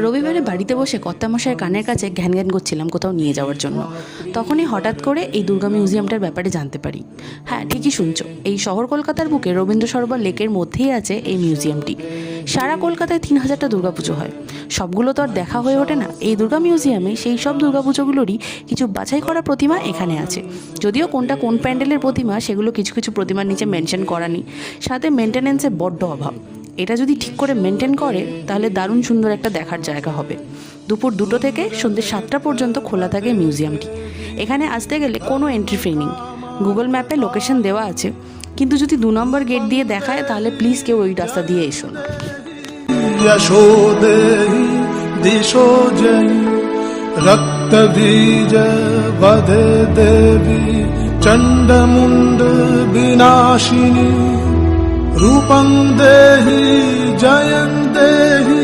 রবিবারে বাড়িতে বসে কর্তামশায়ের কানের কাছে ঘ্যান ঘ্যান করছিলাম কোথাও নিয়ে যাওয়ার জন্য। তখনই হঠাৎ করে এই দুর্গা মিউজিয়ামটার ব্যাপারে জানতে পারি। হ্যাঁ, ঠিকই শুনছো, এই শহর কলকাতার বুকে রবীন্দ্র সরোবর লেকের মধ্যেই আছে এই মিউজিয়ামটি। সারা কলকাতায় 3000টা দুর্গাপুজো হয়, সবগুলো তো আর দেখা হয়ে ওঠে না। এই দুর্গা মিউজিয়ামে সেই সব দুর্গাপুজোগুলোরই কিছু বাছাই করা প্রতিমা এখানে আছে। যদিও কোনটা কোন প্যান্ডেলের প্রতিমা সেগুলো কিছু কিছু প্রতিমার নিচে মেনশন করা নেই, সাথে মেনটেন্যান্সের বড্ড অভাব। এটা যদি ঠিক করে মেনটেন করে তাহলে দারুণ সুন্দর একটা দেখার জায়গা হবে। দুপুর 2টো থেকে সন্ধ্যে 7টা পর্যন্ত খোলা থাকে মিউজিয়ামটি। এখানে আসতে গেলে কোনো এন্ট্রি ফি নেই, গুগল ম্যাপে লোকেশন দেওয়া আছে, কিন্তু যদি 2 নম্বর গেট দিয়ে দেখায় তাহলে প্লিজ কেউ ওই রাস্তা দিয়ে এসো না। यशोदेहि दिशो जय रक्तबीज वदे देवी चण्डमुण्ड विनाशिनी रूपं देहि जयं देहि